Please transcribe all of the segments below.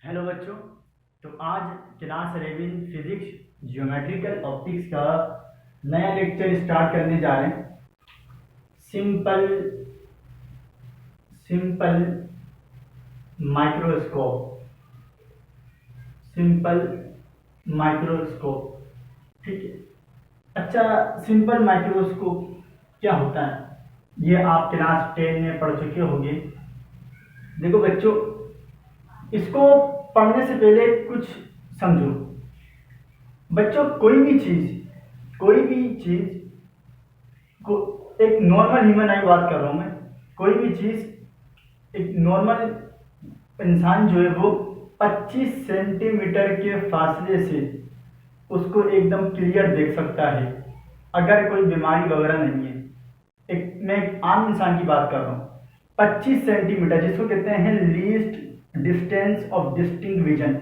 Hello बच्चों। तो आज क्लास 11 फिजिक्स जियोमेट्रिकल ऑप्टिक्स का नया लेक्चर स्टार्ट करने जा रहे हैं। Simple simple microscope. Simple microscope, ठीक है। अच्छा, सिंपल माइक्रोस्कोप क्या होता है ये आप क्लास 10 में पढ़ चुके होंगे। देखो बच्चों, इसको पढ़ने से पहले कुछ समझो। बच्चों, कोई भी चीज को एक नॉर्मल ह्यूमन आई बात कर रहा हूं मैं। कोई भी चीज एक नॉर्मल इंसान जो है वो 25 सेंटीमीटर के फासले से उसको एकदम क्लियर देख सकता है, अगर कोई बीमारी वगैरह नहीं है। मैं एक आम इंसान की बात कर रहा हूँ। 25 सेंटीमीटर जिसको कहते हैं least distance of distinct vision,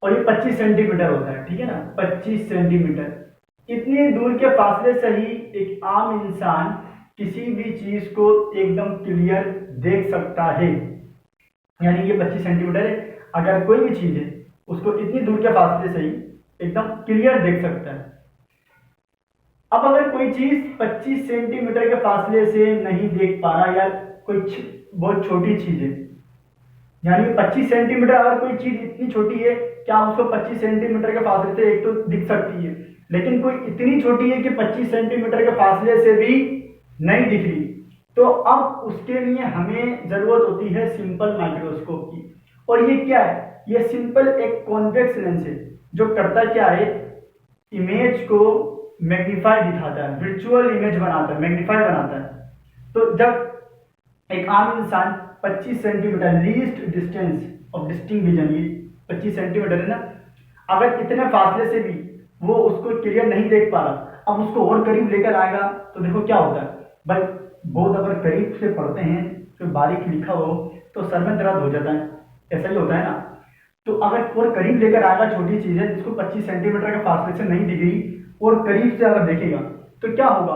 और ये 25 सेंटीमीटर होता है, ठीक है ना। 25 सेंटीमीटर इतनी दूर के फासले से ही एक आम इंसान किसी भी चीज को एकदम क्लियर देख सकता है। यानी ये 25 सेंटीमीटर है, अगर कोई भी चीज है उसको इतनी दूर के फासले से ही एकदम क्लियर देख सकता है। अब अगर कोई चीज 25 सेंटीमीटर के फासले से नहीं देख पा रहा, या कोई बहुत छोटी चीज है, यानी 25 सेंटीमीटर, अगर कोई चीज इतनी छोटी है क्या उसको 25 सेंटीमीटर के फासले से एक तो दिख सकती है, लेकिन कोई इतनी छोटी है कि 25 सेंटीमीटर के फासले से भी नहीं दिख रही, तो अब उसके लिए हमें जरूरत होती है सिंपल माइक्रोस्कोप की। और ये क्या है? ये सिंपल एक कॉन्वेक्स लेंस है जो करता क्या है, इमेज को मैग्नीफाई दिखाता है, वर्चुअल इमेज बनाता है, मैग्नीफाई बनाता है। तो जब एक आम इंसान 25 centimetre least distance of distinct vision, ये 25 सेंटीमीटर है ना, अगर इतने फासले से भी वो उसको क्लियर नहीं देख पा रहा, अब उसको और करीब लेकर आएगा तो देखो क्या होता है भाई। बहुत अगर करीब से पढ़ते हैं तो बारीक लिखा हो तो सर में दर्द हो जाता है, ऐसा ही होता है ना। तो अगर और करीब लेकर आएगा, छोटी चीज है जिसको 25 सेंटीमीटर के फासले से नहीं दिख रही, और करीब से अगर देखेगा तो क्या होगा,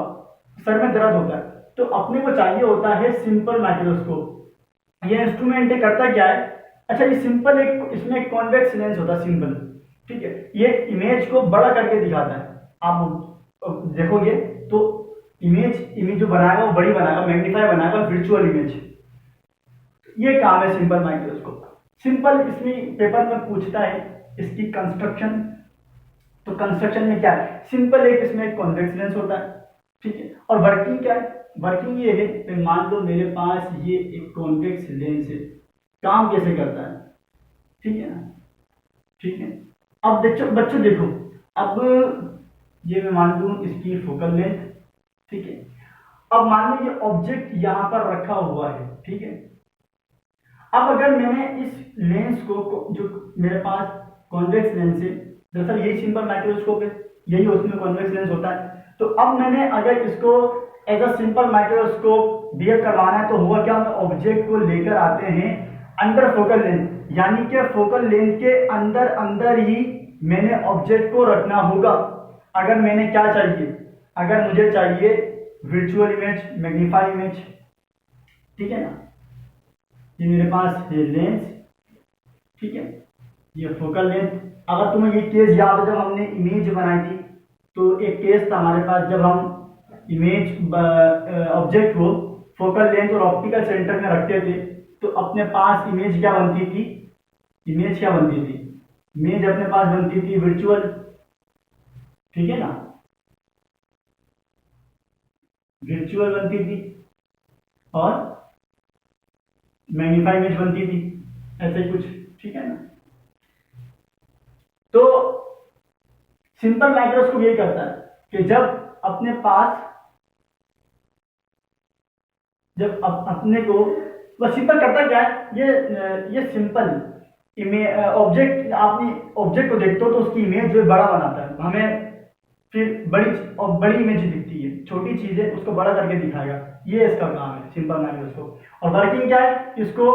सर में दर्द होता है। तो अपने को चाहिए होता है सिंपल माइक्रोस्कोप। ये इंस्ट्रूमेंट करता क्या है? अच्छा, ये सिंपल एक, इसमें एक कॉन्वेक्स लेंस होता है सिंपल, ठीक है। ये इमेज को बड़ा करके दिखाता है। आप देखोगे तो इमेज जो बनाएगा वो बड़ी बनाएगा, मैग्नीफाई बनाएगा, वर्चुअल इमेज। ये काम है सिंपल माइक्रोस्कोप। सिंपल इसमें पेपर में पूछता है इसकी कंस्ट्रक्शन। तो कंस्ट्रक्शन में क्या है? सिंपल एक इसमें एक कॉन्वेक्स लेंस होता है, ठीक है। और वर्किंग क्या है? वर्किंग ये है, मान लो मेरे पास ये एक कॉन्वेक्स लेंस है, काम कैसे करता है, ठीक है ना, ठीक है। अब बच्चों देखो, अब ये मैं मान लूं इसकी फोकल लेंथ, ठीक है। अब मान लो ये ऑब्जेक्ट यहां पर रखा हुआ है, ठीक है। अब अगर मैंने इस लेंस को जो मेरे पास कॉन्वेक्स लेंस है, दरअसल यही सिंपल माइक्रोस्कोप है, यही उसमें कॉन्वेक्स लेंस होता है। तो अब मैंने अगर इसको as a simple microscope behave करवाना है तो हुआ क्या, हम ऑब्जेक्ट को लेकर आते हैं अंडर फोकल लेंथ, यानी कि फोकल लेंथ के अंदर अंदर ही मैंने ऑब्जेक्ट को रखना होगा। अगर मैंने क्या चाहिए, अगर मुझे चाहिए वर्चुअल इमेज, मैग्नीफाई इमेज, ठीक है ना। ये मेरे पास है लेंस, ठीक है, ये फोकल लेंथ। अगर तुम्हें ये केस याद है, जब हमने इमेज बनाई थी तो एक केस था हमारे पास, जब हम इमेज ऑब्जेक्ट को फोकल लेंथ और ऑप्टिकल सेंटर में रखते थे तो अपने पास इमेज क्या बनती थी, इमेज अपने पास बनती थी वर्चुअल, ठीक है ना, वर्चुअल बनती थी, और मैग्नीफाई इमेज बनती थी, ऐसे ही कुछ, ठीक है ना। तो सिंपल माइक्रोस्कोप यही करता है कि जब अपने पास, जब अपने को, वह सिंपल करता क्या है, ये सिंपल ऑब्जेक्ट, आपने ऑब्जेक्ट को देखते हो तो उसकी इमेज जो है बड़ा बनाता है हमें, फिर बड़ी इमेज दिखती है, छोटी चीज है उसको बड़ा करके दिखाएगा। ये इसका काम है सिंपल माइक्रोस्कोप। और वर्किंग क्या है, इसको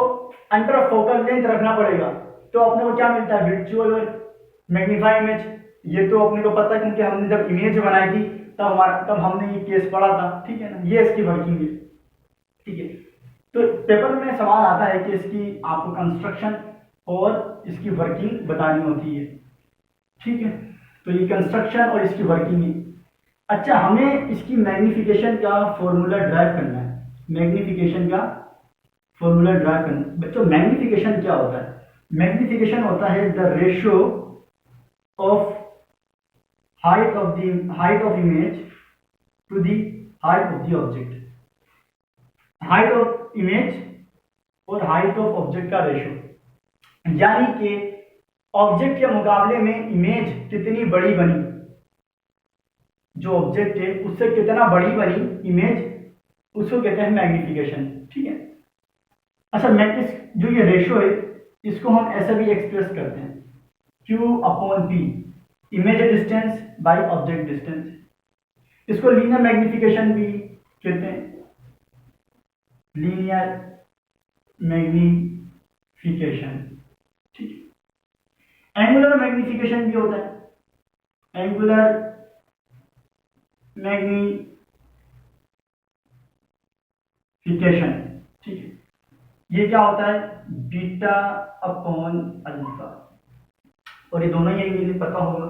अंडर फोकल लेंथ रखना पड़ेगा, तो अपने को क्या मिलता है, वर्चुअल और मैग्नीफाई इमेज। ये तो अपने को पता है क्योंकि हमने जब इमेज बनाई थी तब हमने ये केस पढ़ा था, ठीक है ना। ये इसकी वर्किंग है, ठीक है। तो पेपर में सवाल आता है कि इसकी आपको कंस्ट्रक्शन और इसकी वर्किंग बतानी होती है। ठीक है, तो ये कंस्ट्रक्शन और इसकी वर्किंग है। अच्छा, हमें इसकी मैग्नीफिकेशन का फॉर्मूला ड्राइव करना है। मैग्नीफिकेशन का फॉर्मूला ड्राइव करना। बच्चों, मैग्नीफिकेशन क्या होता है? मैग्नीफिकेशन होता है the ratio of height of image to the height of the object. Height of image और हाइट ऑफ ऑब्जेक्ट का रेशियो, यानी कि ऑब्जेक्ट के मुकाबले में इमेज कितनी बड़ी बनी, जो ऑब्जेक्ट है उससे कितना बड़ी बनी इमेज, उसको कहते हैं मैग्नीफिकेशन। ठीक है। अच्छा, जो ये रेशियो है इसको हम ऐसा भी एक्सप्रेस करते हैं, Q/P, image distance by object distance. इसको लीनियर मैग्नीफिकेशन भी कहते हैं, लीनियर मैग्नीफिकेशन। ठीक है। एंगुलर मैग्नीफिकेशन भी होता है, एंगुलर मैग्नीफिकेशन। ठीक है, ये क्या होता है? बीटा अपॉन अल्फा, और ये दोनों ही इंग्लिश पता होगा,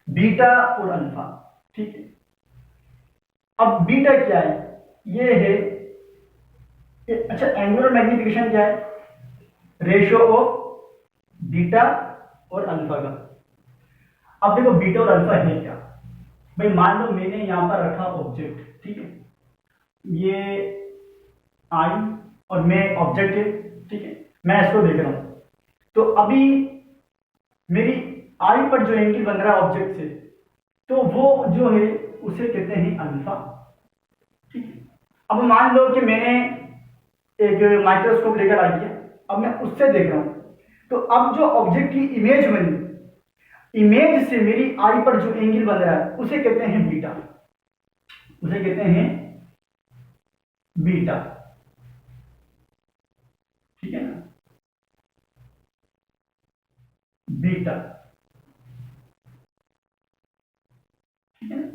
बीटा और अल्फा। ठीक है। अब बीटा क्या है? ये है अच्छा, एंगुलर मैग्नीफिकेशन क्या है? रेशियो ऑफ बीटा और अल्फा का। अब देखो, बीटा और अल्फा है क्या भाई? मान लो मैंने यहां पर रखा ऑब्जेक्ट, ठीक है, ये आई और मैं ऑब्जेक्ट है, ठीक है, मैं इसको देख रहा हूं। तो अभी मेरी आई पर जो एंगल बन रहा है ऑब्जेक्ट से, तो वो जो है उसे कहते हैं अल्फा। ठीक है। अब मान लो कि मैंने एक माइक्रोस्कोप लेकर आ गया, अब मैं उससे देख रहा हूं, तो अब जो ऑब्जेक्ट की इमेज बनी, इमेज से मेरी आई पर जो एंगल बन रहा है उसे कहते हैं बीटा, उसे कहते हैं बीटा। ठीक है ना, बीटा। ठीक है ना।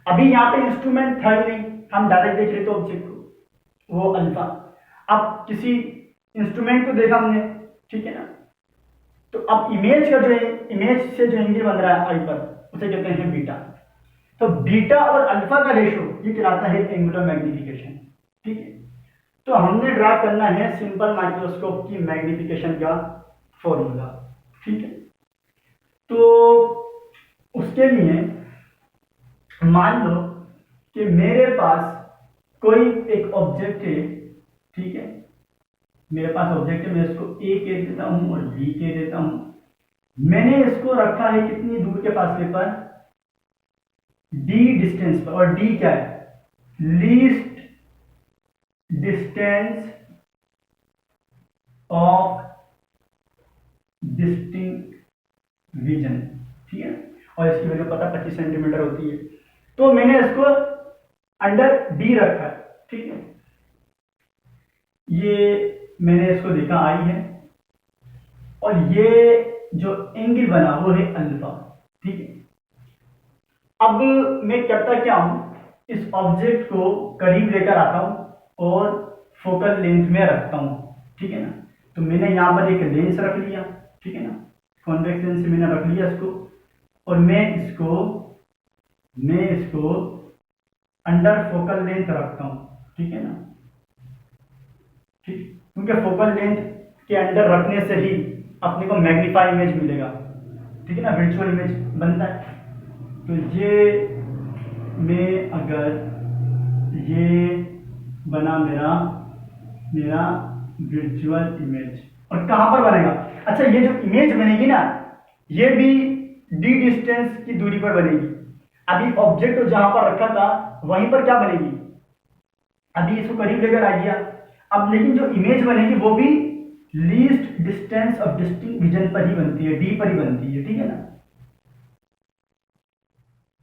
अभी यहां पे इंस्ट्रूमेंट था ही नहीं, हम डायरेक्ट देख रहे थे ऑब्जेक्ट को, वो अल्फा। अब किसी इंस्ट्रूमेंट को देखा हमने, ठीक है ना, तो अब इमेज का जो है, इमेज से जो एंगल बन रहा है आई पर, उसे कहते हैं बीटा। तो बीटा और अल्फा का रेशियो ये कहलाता है एंगुलर मैग्नीफिकेशन। ठीक है। तो हमने ड्रा करना है सिंपल माइक्रोस्कोप की मैग्नीफिकेशन का फॉर्मूला। ठीक है। तो उसके लिए मान लो कि मेरे पास कोई एक ऑब्जेक्ट है, ठीक है, मेरे पास ऑब्जेक्ट है, मैं इसको ए कह देता हूं और बी कह देता हूं। मैंने इसको रखा है कितनी दूर के फासले पर? डी डिस्टेंस पर। और डी क्या है? Least distance of distinct vision. ठीक है, और इसकी वैल्यू पता 25 सेंटीमीटर होती है। तो मैंने इसको अंडर डी रखा है। ठीक है, ये मैंने इसको देखा आई है, और ये जो एंगल बना वो है अल्फा। ठीक है। अब मैं करता क्या हूं, इस ऑब्जेक्ट को करीब लेकर आता हूं और फोकल लेंथ में रखता हूं। ठीक है ना, तो मैंने यहां पर एक लेंस रख लिया, ठीक है ना, कॉन्वेक्स लेंस से मैंने रख लिया इसको, और मैं इसको अंडर फोकल लेंथ रखता हूं। ठीक है ना, ठीक, क्योंकि फोकल लेंथ के अंडर रखने से ही अपने को मैग्नीफाई इमेज मिलेगा। ठीक है ना, वर्चुअल इमेज बनता है। तो ये मैं अगर ये बना मेरा वर्चुअल इमेज, और कहां पर बनेगा? अच्छा, ये जो इमेज बनेगी ना, ये भी डी डिस्टेंस की दूरी पर बनेगी। अभी ऑब्जेक्ट को जहां पर रखा था वहीं पर क्या बनेगी? अभी इसको करीब लेकर आ गया, अब लेकिन जो इमेज बनेगी वो भी least distance of distinct vision पर ही बनती है, डी पर ही बनती है। ठीक है ना,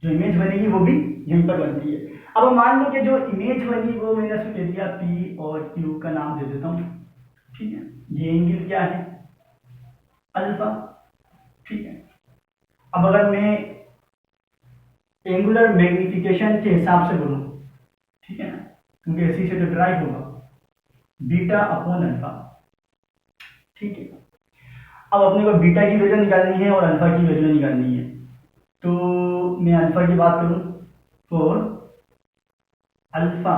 जो इमेज बनेगी वो भी यहीं पर बनती है। अब मान लो कि जो इमेज बनी वो मैंने उसको दे दिया पी और क्यू का नाम दे देता हूं। ठीक है, ये एंगल क्या है? अल्फा। ठीक है। अब अगर मैं एंगुलर मैग्नीफिकेशन के हिसाब से बोलूं, ठीक है ना, क्योंकि इसी से तो ड्राइव होगा, बीटा अपॉन अल्फा। ठीक है। अब अपने को बीटा की वैल्यू निकालनी है और अल्फा की वैल्यू निकालनी है। तो मैं अल्फा की बात करूं तो अल्फा,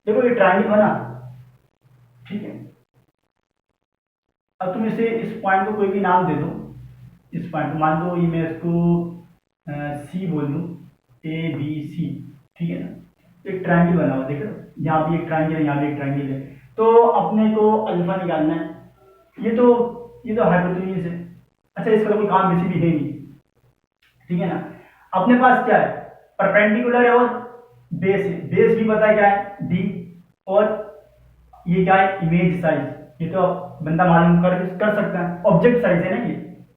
देखो ये ट्रायंगल बना, ठीक है। अब तुम इसे, इस पॉइंट को कोई भी नाम दे दो, इस पॉइंट को मान लो ये मैं इसको सी बोल दूँ, ए बी सी, ठीक है ना। एक ट्रायंगल बना हुआ, देखो यहाँ भी एक ट्रायंगल है, यहाँ भी एक ट्रायंगल है। तो अपने को अल्फा निकालना है। ये तो हाइपोटेन्यूज है। अच्छा, इसका कोई काम वैसे भी है नहीं, ठीक है ना। अपने पास क्या है, परपेंडिकुलर है और बेस है। बेस भी पता है क्या है, डी, और ये क्या है, इमेज साइज। ये तो बंदा मालूम कर सकता है, ऑब्जेक्ट साइज है ना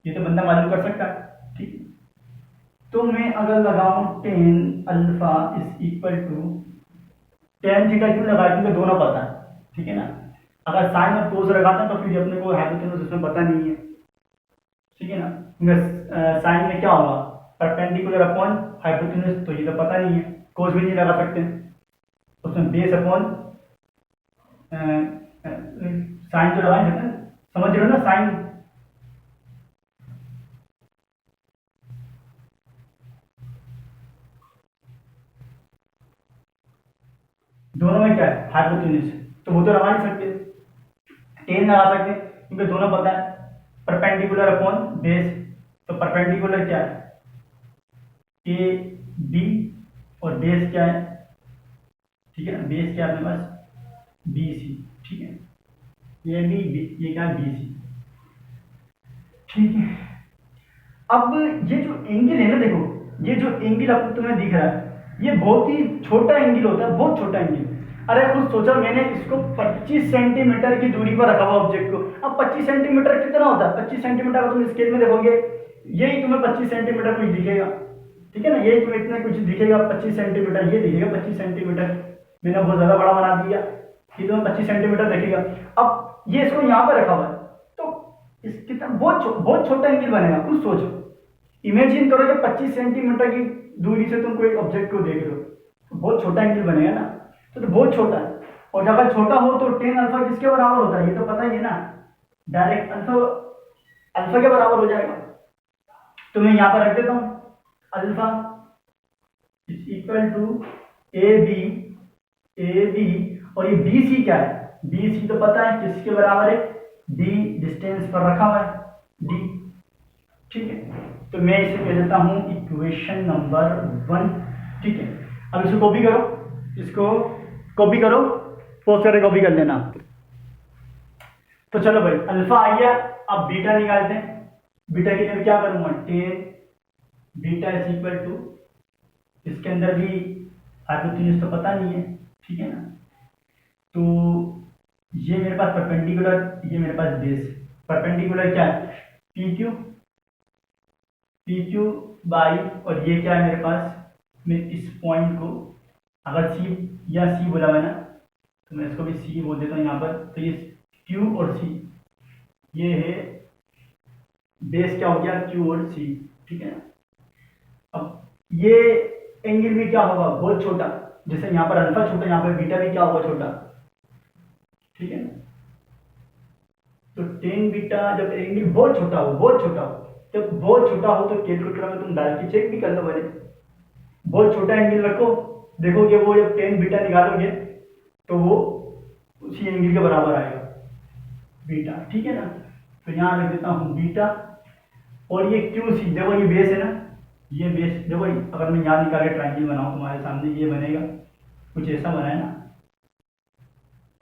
ये तो बंदा मालूम कर सकता है, ठीक है। तो मैं अगर लगाऊं tan alpha is equal to tan theta, क्यों लगाया, क्योंकि दोनों पता है, ठीक है ना। अगर साइन और कोस लगाते हैं तो फिर अपने को हाइपोटेन्यूज उसमें पता नहीं है, ठीक है ना। क्योंकि साइन में क्या होगा, परपेंडिकुलर अपॉन हाइपोटेन्यूज, तो ये तो पता नहीं है। कोस भी नहीं लगा सकते, उसमें बेस अपॉन साइन तो लगा नहीं सकते, समझ रहे हो ना, साइन। दोनों में क्या है, हाइपोटेन्यूज, तो वो तो लगा नहीं सकते। टेन लगा सकते क्योंकि दोनों पता है, परपेंडिकुलर अपॉन बेस। तो परपेंडिकुलर क्या है, ए बी, और बेस क्या है, ठीक है ना, बेस क्या है अपने पास, बी सी, ठीक है। ये भी ये क्या है, बी सी, ठीक है। अब ये जो एंगल है ना, देखो ये जो एंगल आपको तुम्हें दिख रहा है, ये बहुत ही छोटा एंगल होता है, बहुत छोटा एंगल। अरे खुद सोचो, मैंने इसको 25 सेंटीमीटर की दूरी पर रखा हुआ ऑब्जेक्ट को। अब 25 सेंटीमीटर कितना होता है, 25 सेंटीमीटर अगर तुम स्केल में देखोगे, यही तुम्हें 25 सेंटीमीटर कुछ दिखेगा, ठीक है ना। यही तुम्हें इतना कुछ दिखेगा, 25 सेंटीमीटर ये दिखेगा, 25 सेंटीमीटर। मैंने बहुत ज्यादा बड़ा बना दिया, ये तुम्हें 25 सेंटीमीटर दिखेगा। अब ये इसको यहाँ पर रखा हुआ है, तो इस कितना बहुत छोटा एंगल बनेगा, कुछ सोचो। इमेजिन करो कि 25 सेंटीमीटर की दूरी से तुम कोई ऑब्जेक्ट को देख रहे हो, तो बहुत छोटा एंगल बनेगा ना। तो बहुत छोटा है, और अगर छोटा हो तो टेन अल्फा किसके बराबर होता है, ये तो पता ही है ना, डायरेक्ट अल्फा, अल्फा के बराबर हो जाएगा। तो मैं यहां पर रख देता हूं, alpha is equal to A B, और ये बी सी क्या है, बी सी तो पता है किसके बराबर है, डी डिस्टेंस पर रखा हुआ है, डी, ठीक है। तो मैं इसे कह देता हूं इक्वेशन नंबर 1, ठीक है। अब इसको कॉपी करो, इसको कॉपी करो, पोस्ट करके कॉपी कर लेना। तो चलो भाई, अल्फा आ गया, अब बीटा निकालते हैं। बीटा के लिए क्या करूंगा, tan beta is equal to, इसके अंदर भी हाइपोटेन्यूज तो पता नहीं है, ठीक है ना। तो ये मेरे पास परपेंडिकुलर, ये मेरे पास बेस। परपेंडिकुलर क्या है, पी क्यू बाई, और ये क्या है मेरे पास, मैं इस पॉइंट को अगर सी या सी बोला हुआ है ना, तो मैं इसको भी सी बोल देता हूँ यहाँ पर। तो ये क्यू और सी, ये है बेस, क्या हो गया, क्यू और सी, ठीक है ना। अब ये एंगल भी क्या होगा, बहुत छोटा, जैसे यहाँ पर अल्फा छोटा, यहाँ पर बीटा भी क्या होगा, छोटा, ठीक है ना। तो टेन बीटा, जब एंगल बहुत छोटा हो, बहुत छोटा हो, जब बहुत छोटा हो तो कैलकुलेटर में तुम डाल के चेक भी कर लो पहले। बहुत छोटा एंगल रखो, देखोगे वो जब टेन बीटा निकालोगे तो वो उसी एंगल के बराबर आएगा, बीटा, ठीक है ना। तो यहाँ रख देता हूँ बीटा, और ये क्यू सी, देखो ये बेस है ना, ये बेस देखो, अगर मैं यहाँ निकाल के ट्रायंगल बनाऊँ तुम्हारे सामने, ये बनेगा कुछ ऐसा बना है ना,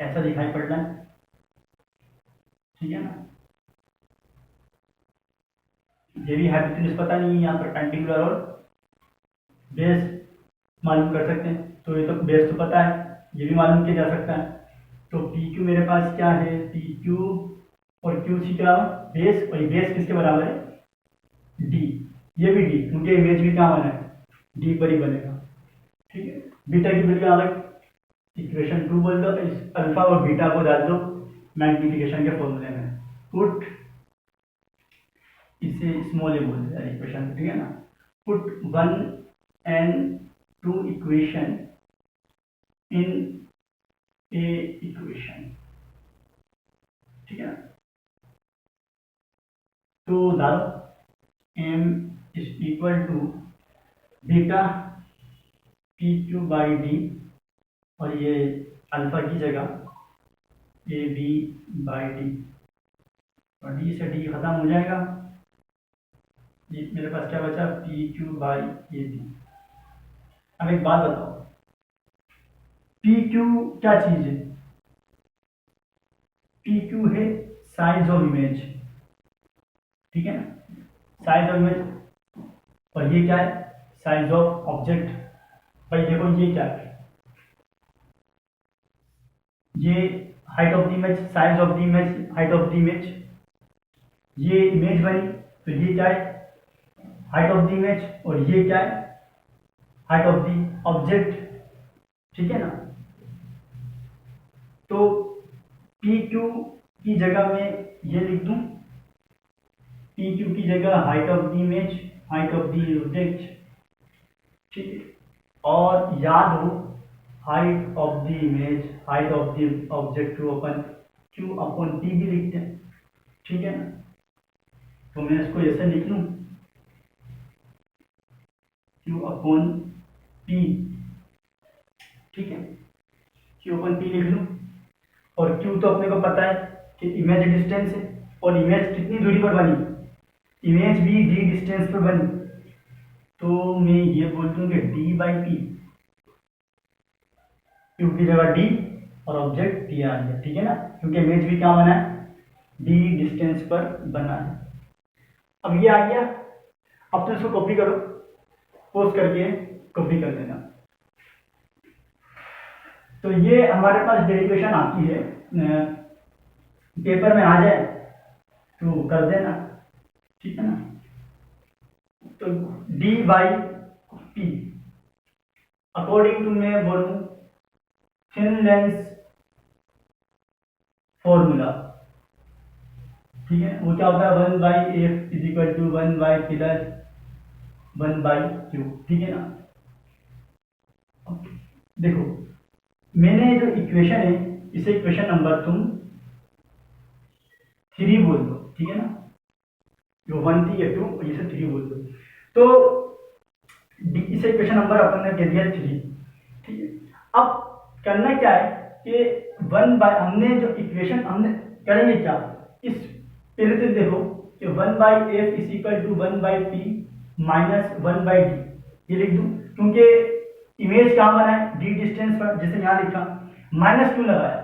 ऐसा दिखाई पड़ रहा है, ठीक है ना। ये भी हाइपोटेन्यूज पता नहीं है, यहाँ पर परपेंडिकुलर और बेस मालूम कर सकते हैं। तो ये तो बेस तो पता है, ये भी मालूम किया जा सकता है। तो पी क्यू मेरे पास क्या है, पी क्यू और क्यू सी का बेस, और बेस किसके बराबर है, डी, ये भी डी, क्योंकि इमेज भी क्या बना है, डी पर ही बनेगा, ठीक है। बीटा की वैल्यू अलग, इक्वेशन 2 बोल दो, इस अल्फा और बीटा को डाल दो मैग्निफिकेशन के फॉर्मूले में, पुट, इसे स्मॉल ए बोल दो इक्वेशन, ठीक है ना। Put 1 and 2 equation in a equation, ठीक है ना। तो डालो m is equal to beta P Q by D, और ये अल्फा की जगह ए बी बाई डी, और डी से डी खत्म हो जाएगा, ये मेरे पास क्या बचा P Q by A B. अब एक बात बताओ, पी क्यू क्या चीज है? पी क्यू है साइज ऑफ इमेज, ठीक है ना, साइज ऑफ इमेज। और ये क्या है? Size of object. भाई देखो ये क्या है, ये height of the image, size of the image, height of the image, ये इमेज बनी, तो ये क्या है? हाइट ऑफ द इमेज, और ये क्या है? हाइट ऑफ द ऑब्जेक्ट, ठीक है ना। तो पी क्यू की जगह में ये लिख दूं, पी क्यू की जगह height of the image, height of the object, ठीक है। और याद हो height of the image, height of the object to upon Q upon T भी लिखते हैं, ठीक है ना। तो मैं इसको ऐसे लिख लूं, क्यू अपॉन पी, ठीक है, क्यू अपॉन पी लिख लूं। और क्यू तो अपने को पता है कि इमेज डिस्टेंस है, और इमेज कितनी दूरी पर बनी? इमेज भी डी डिस्टेंस पर बनी, तो मैं ये बोल दूं कि डी बाई पी, क्यू की जगह डी और ऑब्जेक्ट टी आ गया, ठीक है ना, क्योंकि इमेज भी क्या बना है? डी डिस्टेंस पर बना है। अब ये आ गया, अब तो इसको कॉपी करो, पोस्ट करके कॉपी कर देना। तो ये हमारे पास डेरिवेशन आती है, पेपर में आ जाए तो कर देना, ठीक है ना। तो D by P according to मैं बोलूं थिन लेंस फॉर्मूला, ठीक है, वो क्या होता है? 1 by F is equal to 1 by plus 1 by Q, ठीक है ना। देखो मैंने जो इक्वेशन है, इसे इक्वेशन नंबर तुम 3 बोल दो, ठीक है ना, जो 1 थी या 2, इसे 3 बोल दो। तो इसे इक्वेशन नंबर अपन ने दे दिया 3, ठीक है। अब करना क्या है कि 1 बाई, हमने जो इक्वेशन हमने करेंगे क्या, इस पहले तो देखो कि 1 by F is equal to 1 by P minus 1 by D, ये लिख दूं, क्योंकि इमेज कहाँ बना है? डी डिस्टेंस पर, जैसे यहाँ लिखा, माइनस क्यों लगाया?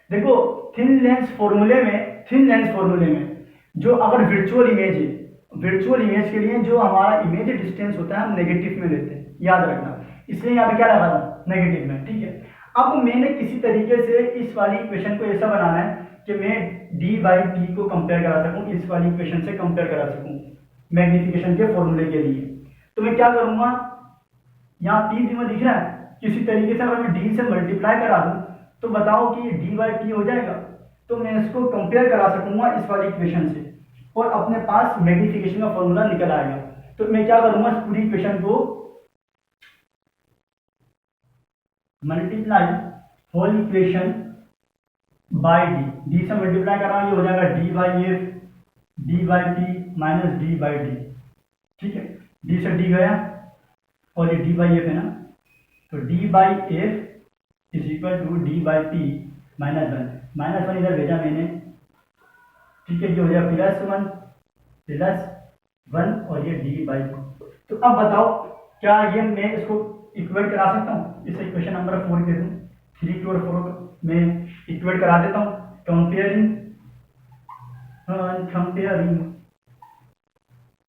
देखो थिन लेंस फॉर्मूले में जो अगर वर्चुअल इमेज है, वर्चुअल इमेज के लिए जो हमारा इमेज डिस्टेंस होता है हम नेगेटिव में लेते हैं, याद रखना, इसलिए यहाँ पे क्या लगा रहा हूँ? नेगेटिव में, ठीक है। अब मैंने किसी तरीके से इस वाली इक्वेशन को ऐसा बनाना है कि मैं डी बाई पी को कंपेयर करा सकूं, इस वाली इक्वेशन से कंपेयर करा सकूं मैग्निफिकेशन के फॉर्मूले के लिए। तो मैं क्या करूंगा, यहाँ पी में दिख रहा है, किसी तरीके से अगर मैं डी से मल्टीप्लाई करा दूं तो बताओ कि डी बाई पी हो जाएगा। तो मैं इसको कंपेयर करा सकूंगा इस वाली इक्वेशन से, और अपने पास मैग्निफिकेशन का फॉर्मूला निकल आएगा। तो मैं क्या करूंगा, इस पूरी इक्वेशन को multiply whole equation by D से मल्टीप्लाई कर रहा हूं, ये हो जाएगा D by F D by P minus D by D, ठीक है। डी से डी गया और ये डी बाई एफ है ना, तो D by F is equal to D by P minus one इधर भेजा मैंने, ठीक है, ये हो जाएगा प्लस वन और ये डी बाई पी। तो अब बताओ क्या ये मैं इसको इक्वेट करा सकता हूँ? इसे इक्वेशन नंबर 4 दे दूँ, 3 और 4 में इक्वेट करा देता हूँ, कंपेयरिंग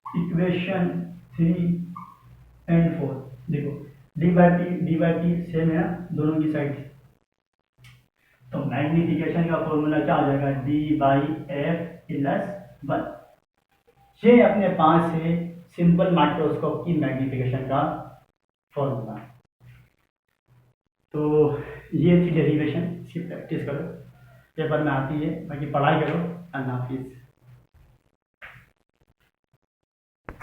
इक्वेशन 3 एंड 4। देखो डी बाई टी सेम है ना दोनों की साइड, तो मैग्निफिकेशन का फॉर्मूला क्या आ जाएगा? D by F plus 1। ये अपने पास है सिंपल माइक्रोस्कोप की मैग्निफिकेशन का फॉर्मूला। तो ये थी डेरिवेशन, इसकी प्रैक्टिस करो, पेपर में आती है, बाकी पढ़ाई करो। अल्लाह हाफिज़।